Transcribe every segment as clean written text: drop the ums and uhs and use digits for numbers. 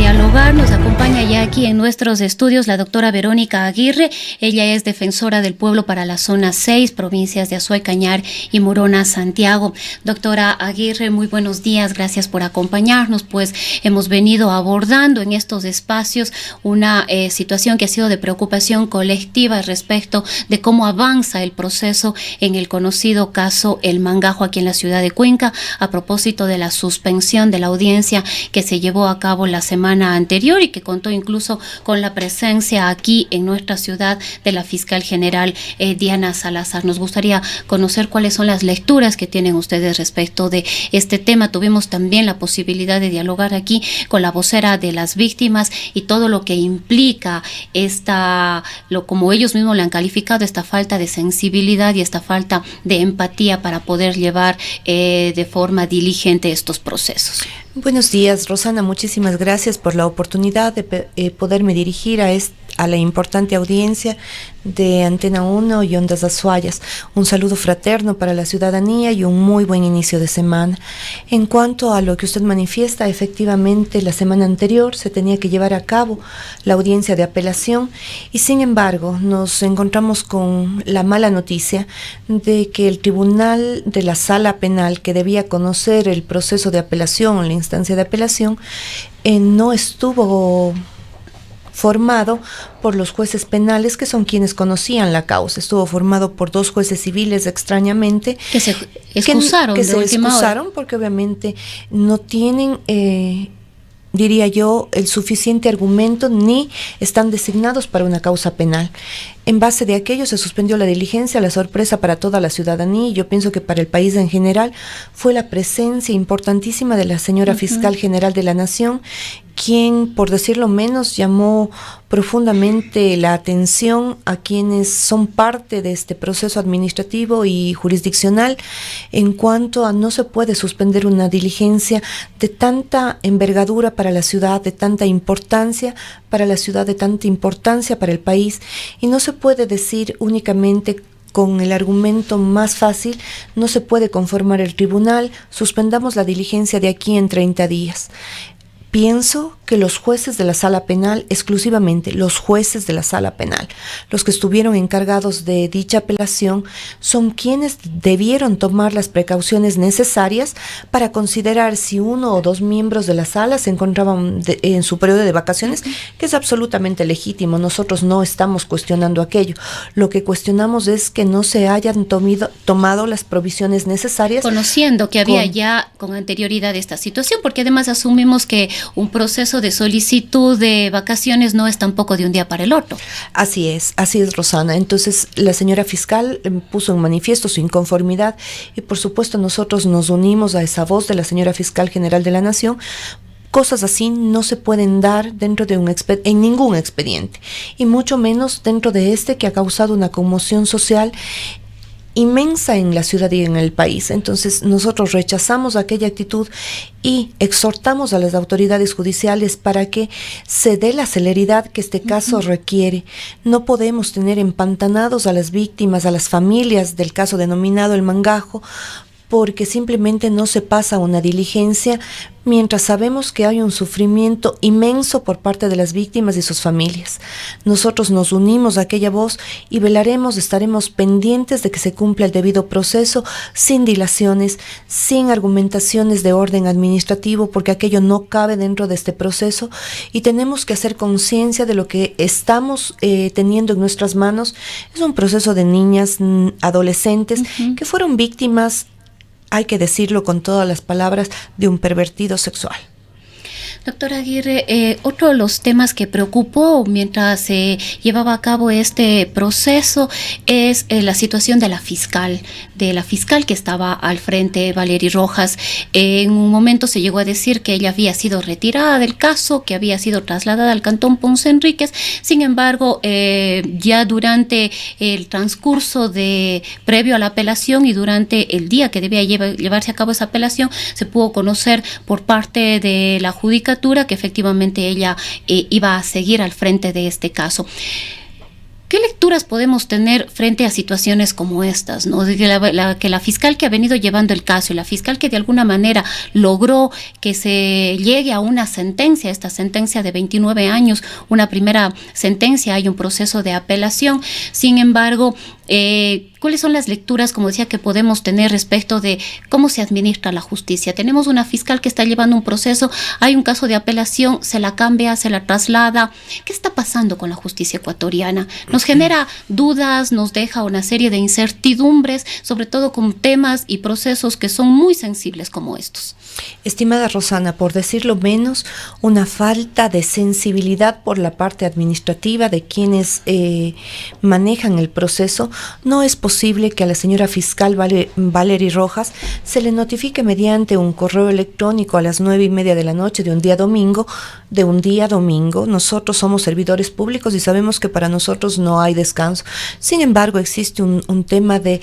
dialogar. Nos acompaña ya aquí en nuestros estudios la doctora Verónica Aguirre. Ella es defensora del pueblo para la zona 6, provincias de Azuay, Cañar y Morona, Santiago. Doctora Aguirre, muy buenos días, gracias por acompañarnos. Pues hemos venido abordando en estos espacios una situación que ha sido de preocupación colectiva respecto de cómo avanza el proceso en el conocido caso El Mangajo aquí en la ciudad de Cuenca, a propósito de la suspensión de la audiencia que se llevó a cabo la semana anterior y que contó incluso con la presencia aquí en nuestra ciudad de la fiscal general Diana Salazar. Nos gustaría conocer cuáles son las lecturas que tienen ustedes respecto de este tema. Tuvimos también la posibilidad de dialogar aquí con la vocera de las víctimas y todo lo que implica como ellos mismos le han calificado, esta falta de sensibilidad y esta falta de empatía para poder llevar de forma diligente estos procesos. Buenos días, Rosana, muchísimas gracias por la oportunidad de poderme dirigir a la importante audiencia de Antena 1 y Ondas Azuayas. Un saludo fraterno para la ciudadanía y un muy buen inicio de semana. En cuanto a lo que usted manifiesta, efectivamente la semana anterior se tenía que llevar a cabo la audiencia de apelación y sin embargo nos encontramos con la mala noticia de que el tribunal de la sala penal que debía conocer el proceso de apelación, la instancia de apelación, no estuvo formado por los jueces penales, que son quienes conocían la causa. Estuvo formado por 2 jueces civiles, extrañamente, que se excusaron porque obviamente no tienen diría yo, el suficiente argumento ni están designados para una causa penal. En base de aquello se suspendió la diligencia. La sorpresa para toda la ciudadanía y yo pienso que para el país en general fue la presencia importantísima de la señora fiscal general de la Nación, quien, por decirlo menos, llamó profundamente la atención a quienes son parte de este proceso administrativo y jurisdiccional en cuanto a no se puede suspender una diligencia de tanta envergadura para la ciudad, de tanta importancia para la ciudad, de tanta importancia para el país, y no se puede decir únicamente con el argumento más fácil, no se puede conformar el tribunal, suspendamos la diligencia de aquí en 30 días. Pienso que los jueces de la sala penal, exclusivamente los jueces de la sala penal, los que estuvieron encargados de dicha apelación, son quienes debieron tomar las precauciones necesarias para considerar si 1 o 2 miembros de la sala se encontraban en su periodo de vacaciones, que es absolutamente legítimo. Nosotros no estamos cuestionando aquello. Lo que cuestionamos es que no se hayan tomado las provisiones necesarias. Conociendo que había ya con anterioridad esta situación, porque además asumimos que un proceso de solicitud de vacaciones no es tampoco de un día para el otro. Así es, Rosana. Entonces la señora fiscal puso en manifiesto su inconformidad y por supuesto nosotros nos unimos a esa voz de la señora fiscal general de la Nación. Cosas así no se pueden dar dentro de en ningún expediente, y mucho menos dentro de que ha causado una conmoción social inmensa en la ciudad y en el país. Entonces nosotros rechazamos aquella actitud y exhortamos a las autoridades judiciales para que se dé la celeridad que este caso requiere. No podemos tener empantanados a las víctimas, a las familias del caso denominado El Mangajo, porque simplemente no se pasa una diligencia mientras sabemos que hay un sufrimiento inmenso por parte de las víctimas y sus familias. Nosotros nos unimos a aquella voz y estaremos pendientes de que se cumpla el debido proceso sin dilaciones, sin argumentaciones de orden administrativo, porque aquello no cabe dentro de este proceso y tenemos que hacer conciencia de lo que estamos teniendo en nuestras manos. Es un proceso de niñas, adolescentes, que fueron víctimas, hay que decirlo con todas las palabras, de un pervertido sexual. Doctora Aguirre, otro de los temas que preocupó mientras se llevaba a cabo este proceso es la situación de la fiscal que estaba al frente, Valery Rojas. En un momento se llegó a decir que ella había sido retirada del caso, que había sido trasladada al Cantón Ponce Enríquez. Sin embargo, ya durante el transcurso previo a la apelación y durante el día que debía llevarse a cabo esa apelación, se pudo conocer por parte de la judicatura que efectivamente ella iba a seguir al frente de este caso. ¿Qué lecturas podemos tener frente a situaciones como estas, ¿no? De que la fiscal que ha venido llevando el caso y la fiscal que de alguna manera logró que se llegue a una sentencia, esta sentencia de 29 años, una primera sentencia, hay un proceso de apelación, sin embargo, ¿cuáles son las lecturas, como decía, que podemos tener respecto de cómo se administra la justicia? Tenemos una fiscal que está llevando un proceso, hay un caso de apelación, se la cambia, se la traslada. ¿Qué está pasando con la justicia ecuatoriana? Nos genera dudas, nos deja una serie de incertidumbres, sobre todo con temas y procesos que son muy sensibles como estos. Estimada Rosana, por decirlo menos, una falta de sensibilidad por la parte administrativa de quienes manejan el proceso. No es posible que a la señora fiscal Valery Rojas se le notifique mediante un correo electrónico a las 9:30 de la noche de un día domingo. Nosotros somos servidores públicos y sabemos que para nosotros no hay descanso. Sin embargo, existe un tema de...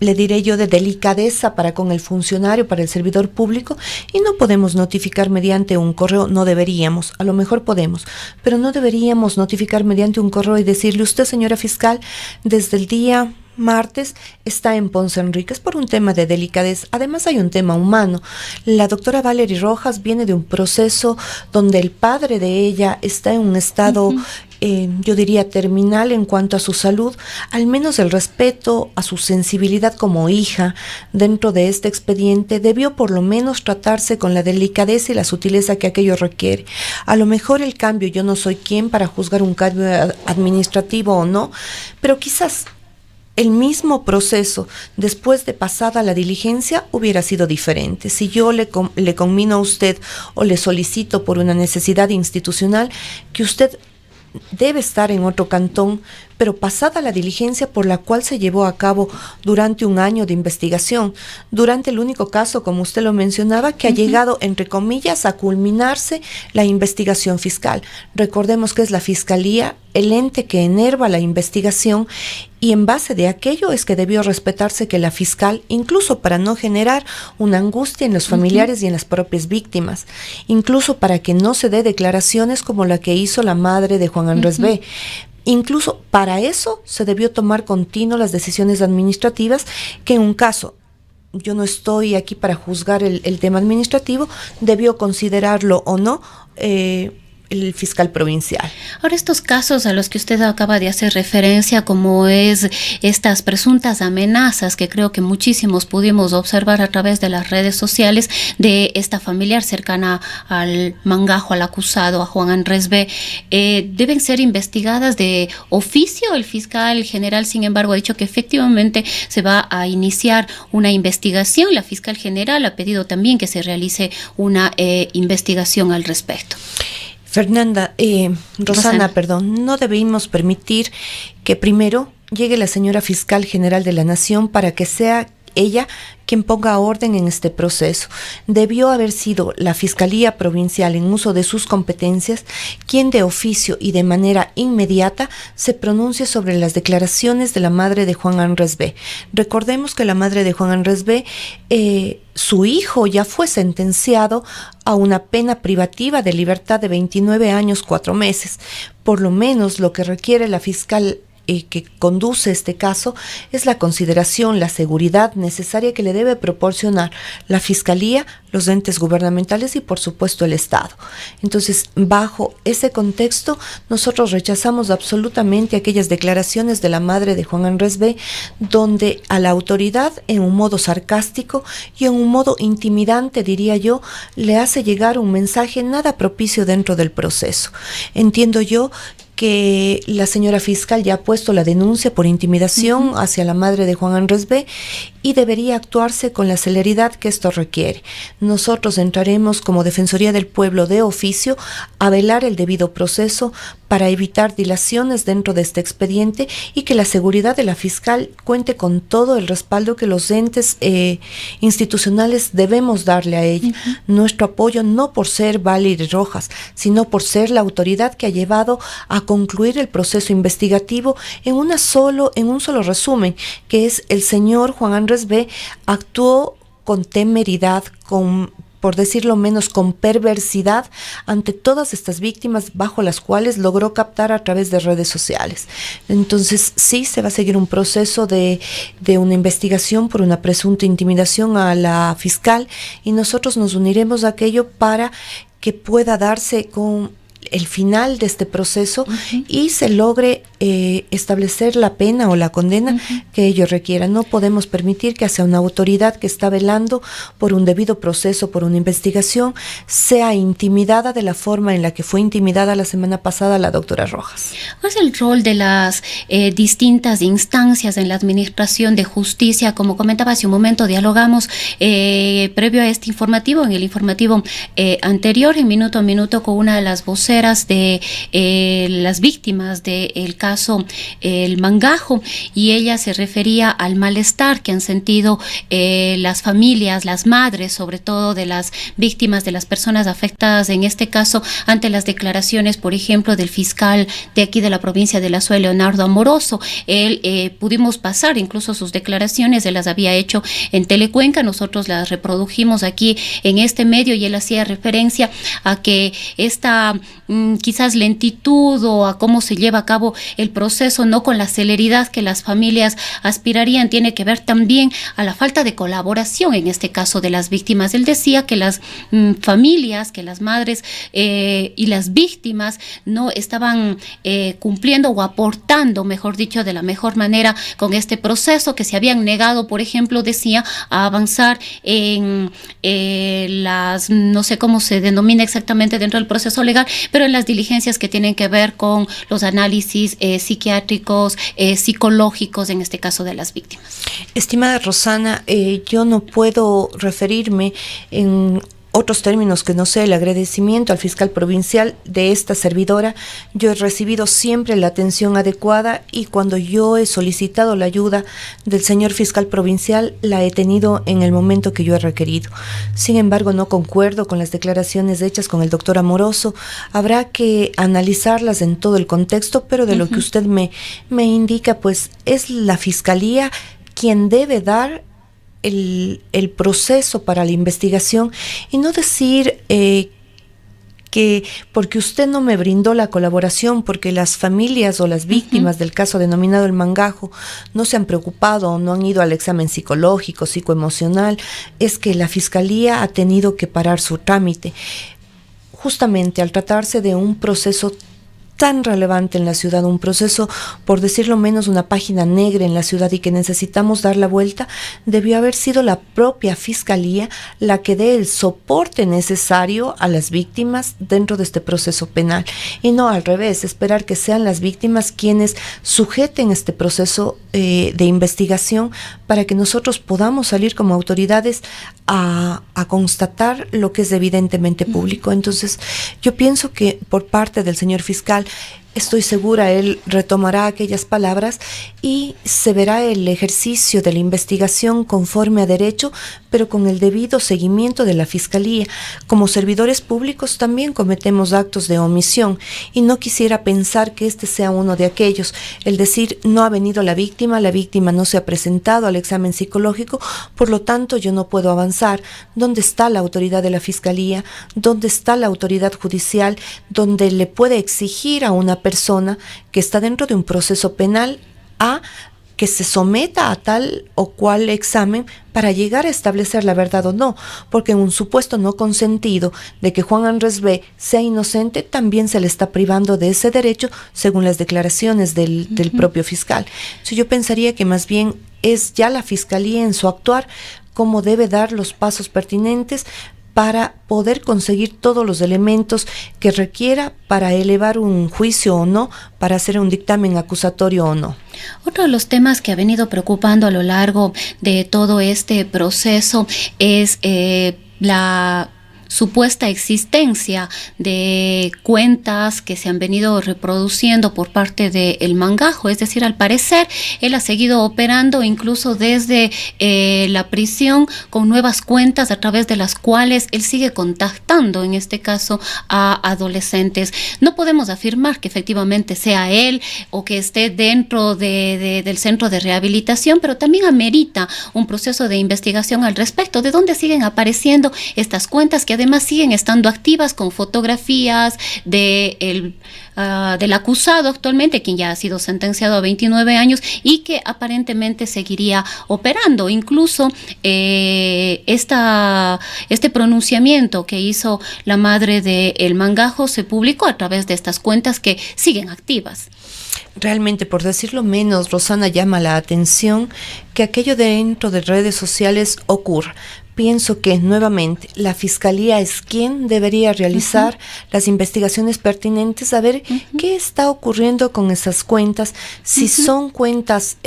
le diré yo, de delicadeza para con el funcionario, para el servidor público, y no podemos notificar mediante un correo, no deberíamos, a lo mejor podemos, pero no deberíamos notificar mediante un correo y decirle: usted, señora fiscal, desde el día martes está en Ponce Enríquez, por un tema de delicadeza. Además hay un tema humano. La doctora Valery Rojas viene de un proceso donde el padre de ella está en un estado, yo diría, terminal en cuanto a su salud. Al menos el respeto a su sensibilidad como hija dentro de este expediente debió por lo menos tratarse con la delicadeza y la sutileza que aquello requiere. A lo mejor el cambio, yo no soy quien para juzgar un cambio administrativo o no, pero quizás el mismo proceso, después de pasada la diligencia, hubiera sido diferente. Si yo le conmino a usted o le solicito por una necesidad institucional que usted debe estar en otro cantón, pero pasada la diligencia por la cual se llevó a cabo durante un año de investigación, durante el único caso, como usted lo mencionaba, que ha llegado, entre comillas, a culminarse la investigación fiscal. Recordemos que es la Fiscalía el ente que enerva la investigación, y en base de aquello es que debió respetarse que la fiscal, incluso para no generar una angustia en los familiares y en las propias víctimas, incluso para que no se dé declaraciones como la que hizo la madre de Juan Andrés B., incluso para eso se debió tomar continuo las decisiones administrativas, que en un caso, yo no estoy aquí para juzgar el tema administrativo, debió considerarlo o no el fiscal provincial. Ahora, estos casos a los que usted acaba de hacer referencia, como es estas presuntas amenazas que creo que muchísimos pudimos observar a través de las redes sociales de esta familiar cercana al mangajo, al acusado, a Juan Andrés B., deben ser investigadas de oficio. El fiscal general, sin embargo, ha dicho que efectivamente se va a iniciar una investigación. La fiscal general ha pedido también que se realice una investigación al respecto. Rosana, no debimos permitir que primero llegue la señora fiscal general de la Nación para que sea ella quien ponga orden en este proceso. Debió haber sido la Fiscalía Provincial, en uso de sus competencias, quien de oficio y de manera inmediata se pronuncie sobre las declaraciones de la madre de Juan Andrés B. Recordemos que la madre de Juan Andrés B., su hijo ya fue sentenciado a una pena privativa de libertad de 29 años, 4 meses. Por lo menos lo que requiere la fiscal que conduce este caso es la consideración, la seguridad necesaria que le debe proporcionar la Fiscalía, los entes gubernamentales y por supuesto el Estado. Entonces, bajo ese contexto, nosotros rechazamos absolutamente aquellas declaraciones de la madre de Juan Andrés B., donde a la autoridad, en un modo sarcástico y en un modo intimidante, diría yo, le hace llegar un mensaje nada propicio dentro del proceso. Entiendo yo que la señora fiscal ya ha puesto la denuncia por intimidación hacia la madre de Juan Andrés B. y debería actuarse con la celeridad que esto requiere. Nosotros entraremos como Defensoría del Pueblo de oficio a velar el debido proceso para evitar dilaciones dentro de este expediente y que la seguridad de la fiscal cuente con todo el respaldo que los entes institucionales debemos darle a ella. Nuestro apoyo no por ser Valery Rojas, sino por ser la autoridad que ha llevado a concluir el proceso investigativo en un solo resumen, que es el señor Juan Andrés B. actuó con temeridad, con por decirlo menos, con perversidad ante todas estas víctimas bajo las cuales logró captar a través de redes sociales. Entonces, sí, se va a seguir un proceso de una investigación por una presunta intimidación a la fiscal, y nosotros nos uniremos a aquello para que pueda darse con el final de este proceso y se logre establecer la pena o la condena que ello requiera. No podemos permitir que hacia una autoridad que está velando por un debido proceso, por una investigación, sea intimidada de la forma en la que fue intimidada la semana pasada la doctora Rojas. ¿Cuál es el rol de las distintas instancias en la administración de justicia? Como comentaba hace un momento, dialogamos previo a este informativo, en el informativo anterior, en Minuto a Minuto, con una de las voceras de las víctimas del caso El Mangajo, y ella se refería al malestar que han sentido las familias, las madres, sobre todo de las víctimas, de las personas afectadas en este caso, ante las declaraciones, por ejemplo, del fiscal de aquí de la provincia de La Suay, Leonardo Amoroso. Él pudimos pasar incluso sus declaraciones, él las había hecho en Telecuenca, nosotros las reprodujimos aquí en este medio, y él hacía referencia a que esta quizás lentitud o a cómo se lleva a cabo el proceso, no con la celeridad que las familias aspirarían, tiene que ver también a la falta de colaboración en este caso de las víctimas. Él decía que las familias, que las madres y las víctimas no estaban cumpliendo o aportando, mejor dicho, de la mejor manera con este proceso, que se habían negado, por ejemplo, decía, a avanzar en las, no sé cómo se denomina exactamente dentro del proceso legal, pero en las diligencias que tienen que ver con los análisis psiquiátricos, psicológicos, en este caso de las víctimas. Estimada Rosana, yo no puedo referirme en otros términos que no sé el agradecimiento al fiscal provincial de esta servidora. Yo he recibido siempre la atención adecuada, y cuando yo he solicitado la ayuda del señor fiscal provincial, la he tenido en el momento que yo he requerido. Sin embargo, no concuerdo con las declaraciones hechas con el doctor Amoroso. Habrá que analizarlas en todo el contexto, pero de lo que usted me indica, pues es la fiscalía quien debe dar el proceso para la investigación, y no decir que porque usted no me brindó la colaboración, porque las familias o las víctimas del caso denominado El Mangajo no se han preocupado o no han ido al examen psicológico, psicoemocional, es que la fiscalía ha tenido que parar su trámite. Justamente al tratarse de un proceso tan relevante en la ciudad, un proceso, por decirlo menos, una página negra en la ciudad, y que necesitamos dar la vuelta, debió haber sido la propia fiscalía la que dé el soporte necesario a las víctimas dentro de este proceso penal, y no al revés, esperar que sean las víctimas quienes sujeten este proceso de investigación, para que nosotros podamos salir como autoridades a constatar lo que es evidentemente público. Entonces, yo pienso que por parte del señor fiscal, estoy segura, él retomará aquellas palabras y se verá el ejercicio de la investigación conforme a derecho, pero con el debido seguimiento de la Fiscalía. Como servidores públicos también cometemos actos de omisión, y no quisiera pensar que este sea uno de aquellos, el decir no ha venido la víctima no se ha presentado al examen psicológico, por lo tanto yo no puedo avanzar. ¿Dónde está la autoridad de la Fiscalía? ¿Dónde está la autoridad judicial donde le puede exigir a una persona que está dentro de un proceso penal a que se someta a tal o cual examen para llegar a establecer la verdad o no? Porque en un supuesto no consentido de que Juan Andrés B. sea inocente, también se le está privando de ese derecho, según las declaraciones del propio fiscal. Entonces, yo pensaría que más bien es ya la Fiscalía en su actuar cómo debe dar los pasos pertinentes para poder conseguir todos los elementos que requiera para elevar un juicio o no, para hacer un dictamen acusatorio o no. Otro de los temas que ha venido preocupando a lo largo de todo este proceso es la supuesta existencia de cuentas que se han venido reproduciendo por parte del Mangajo. Es decir, al parecer él ha seguido operando incluso desde la prisión con nuevas cuentas a través de las cuales él sigue contactando, en este caso, a adolescentes. No podemos afirmar que efectivamente sea él o que esté dentro del centro de rehabilitación, pero también amerita un proceso de investigación al respecto, de dónde siguen apareciendo estas cuentas que además siguen estando activas con fotografías del acusado actualmente, quien ya ha sido sentenciado a 29 años y que aparentemente seguiría operando. Incluso este pronunciamiento que hizo la madre de El Mangajo se publicó a través de estas cuentas que siguen activas. Realmente, por decirlo menos, Rosana, llama la atención que aquello dentro de redes sociales ocurra. Pienso que, nuevamente, la Fiscalía es quien debería realizar las investigaciones pertinentes, a ver qué está ocurriendo con esas cuentas, si son cuentas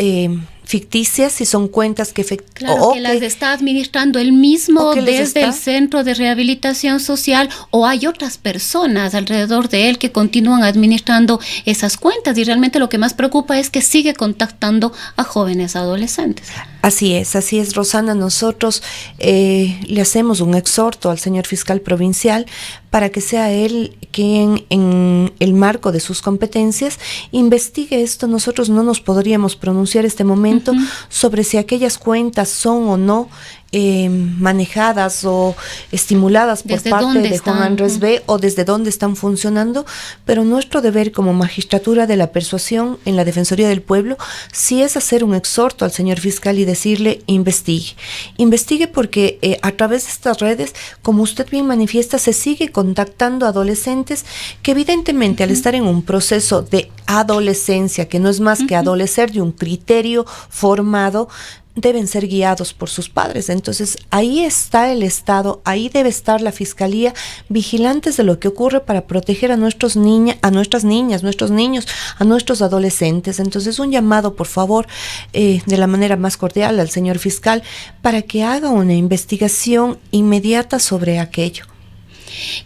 ficticias, si son cuentas que que las está administrando él mismo desde el centro de rehabilitación social, o hay otras personas alrededor de él que continúan administrando esas cuentas, y realmente lo que más preocupa es que sigue contactando a jóvenes adolescentes. Así es, Rosana. Nosotros le hacemos un exhorto al señor fiscal provincial para que sea él quien, en el marco de sus competencias, investigue esto. Nosotros no nos podríamos pronunciar este momento sobre si aquellas cuentas son o no manejadas o estimuladas por parte de Juan Andrés B. o desde dónde están funcionando, pero nuestro deber como magistratura de la persuasión en la Defensoría del Pueblo sí es hacer un exhorto al señor fiscal y decirle: investigue porque a través de estas redes, como usted bien manifiesta, se sigue contactando a adolescentes que evidentemente al estar en un proceso de adolescencia, que no es más que adolecer de un criterio formado, deben ser guiados por sus padres. Entonces ahí está el Estado, ahí debe estar la Fiscalía, vigilantes de lo que ocurre para proteger a nuestras niñas, nuestros niños, a nuestros adolescentes. Entonces un llamado, por favor, de la manera más cordial al señor fiscal, para que haga una investigación inmediata sobre aquello.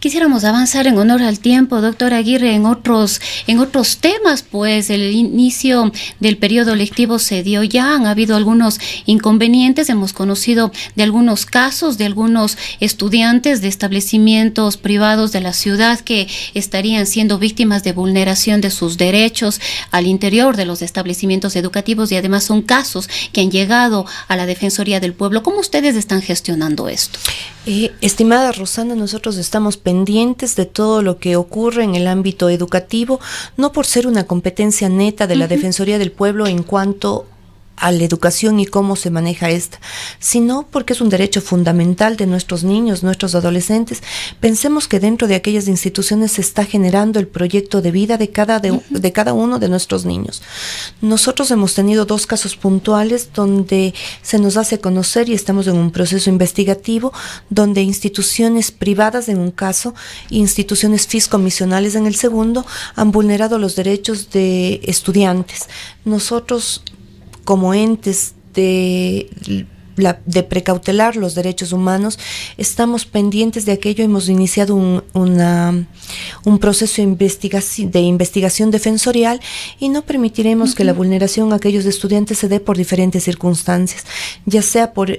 Quisiéramos avanzar en honor al tiempo, doctora Aguirre, en otros temas, pues el inicio del periodo lectivo se dio ya, han habido algunos inconvenientes, hemos conocido de algunos casos de algunos estudiantes de establecimientos privados de la ciudad que estarían siendo víctimas de vulneración de sus derechos al interior de los establecimientos educativos, y además son casos que han llegado a la Defensoría del Pueblo. ¿Cómo ustedes están gestionando esto? Estimada Rosana, nosotros estamos pendientes de todo lo que ocurre en el ámbito educativo, no por ser una competencia neta de la Defensoría del Pueblo en cuanto a la educación y cómo se maneja esta, sino porque es un derecho fundamental de nuestros niños, nuestros adolescentes. Pensemos que dentro de aquellas instituciones se está generando el proyecto de vida de cada uno de nuestros niños. Nosotros hemos tenido 2 casos puntuales donde se nos hace conocer, y estamos en un proceso investigativo, donde instituciones privadas en un caso, instituciones fiscomisionales en el segundo, han vulnerado los derechos de estudiantes. Nosotros, como entes de precautelar los derechos humanos, estamos pendientes de aquello. Hemos iniciado un proceso de investigación defensorial, y no permitiremos que la vulneración a aquellos estudiantes se dé por diferentes circunstancias, ya sea por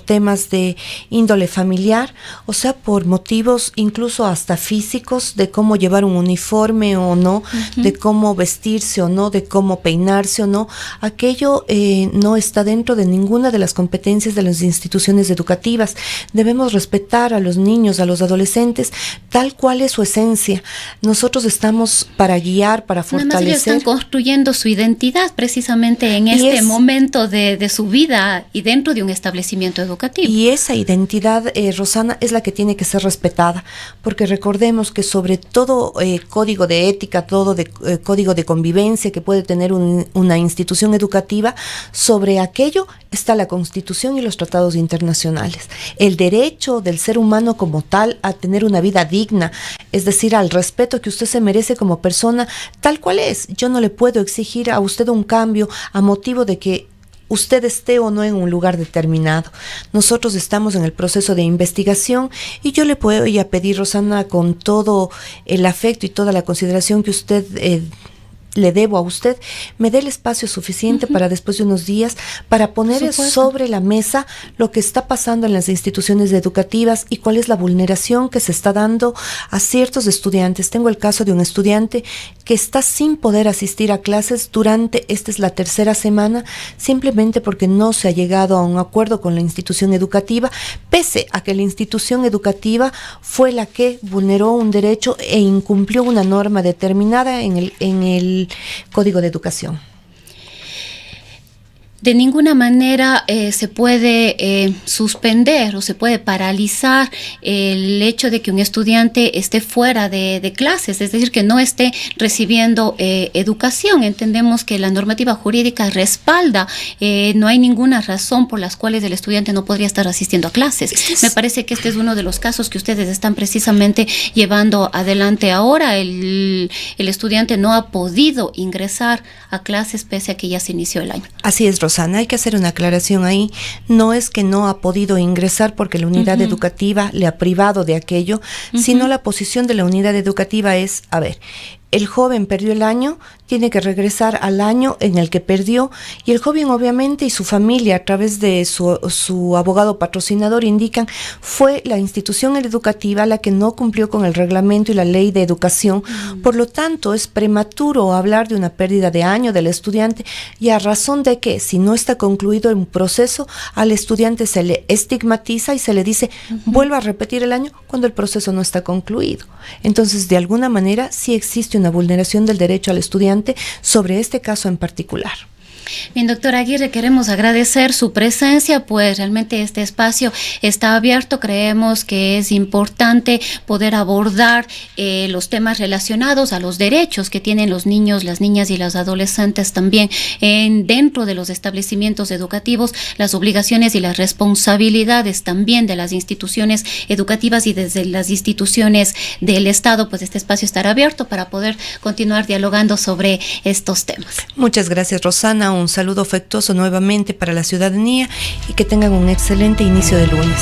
temas de índole familiar, o sea por motivos incluso hasta físicos, de cómo llevar un uniforme o no, de cómo vestirse o no, de cómo peinarse o no. Aquello no está dentro de ninguna de las competencias de las instituciones educativas. Debemos respetar a los niños, a los adolescentes, tal cual es su esencia. Nosotros estamos para guiar, para fortalecer. Nada más ellos están construyendo su identidad precisamente en este momento de su vida y dentro de un establecimiento educativo. Y esa identidad, Rosana, es la que tiene que ser respetada, porque recordemos que sobre todo código de ética, código de convivencia que puede tener una institución educativa, sobre aquello está la Constitución y los tratados internacionales. El derecho del ser humano como tal a tener una vida digna, es decir, al respeto que usted se merece como persona, tal cual es. Yo no le puedo exigir a usted un cambio a motivo de que usted esté o no en un lugar determinado. Nosotros estamos en el proceso de investigación y yo le voy a pedir, Rosana, con todo el afecto y toda la consideración que usted le debo a usted, me dé el espacio suficiente para después de unos días para poner sobre la mesa lo que está pasando en las instituciones educativas y cuál es la vulneración que se está dando a ciertos estudiantes. Tengo el caso de un estudiante que está sin poder asistir a clases durante, esta es la tercera semana, simplemente porque no se ha llegado a un acuerdo con la institución educativa, pese a que la institución educativa fue la que vulneró un derecho e incumplió una norma determinada en el Código de Educación. De ninguna manera se puede suspender o se puede paralizar el hecho de que un estudiante esté fuera de clases, es decir, que no esté recibiendo educación. Entendemos que la normativa jurídica respalda, no hay ninguna razón por las cuales el estudiante no podría estar asistiendo a clases. Me parece que este es uno de los casos que ustedes están precisamente llevando adelante ahora. El estudiante no ha podido ingresar a clases pese a que ya se inició el año. Así es, Rosana, hay que hacer una aclaración ahí. No es que no ha podido ingresar porque la unidad educativa le ha privado de aquello, sino la posición de la unidad educativa es, a ver, el joven perdió el año, tiene que regresar al año en el que perdió, y el joven obviamente y su familia a través de su abogado patrocinador indican fue la institución educativa la que no cumplió con el reglamento y la ley de educación. Por lo tanto, es prematuro hablar de una pérdida de año del estudiante, y a razón de que si no está concluido un proceso, al estudiante se le estigmatiza y se le dice vuelva a repetir el año cuando el proceso no está concluido. Entonces, de alguna manera sí existe una vulneración del derecho al estudiante sobre este caso en particular. Bien, doctora Aguirre, queremos agradecer su presencia, pues realmente este espacio está abierto. Creemos que es importante poder abordar los temas relacionados a los derechos que tienen los niños, las niñas y los adolescentes también dentro de los establecimientos educativos, las obligaciones y las responsabilidades también de las instituciones educativas y desde las instituciones del Estado. Pues este espacio estará abierto para poder continuar dialogando sobre estos temas. Muchas gracias, Rosana. Un saludo afectuoso nuevamente para la ciudadanía y que tengan un excelente inicio de lunes.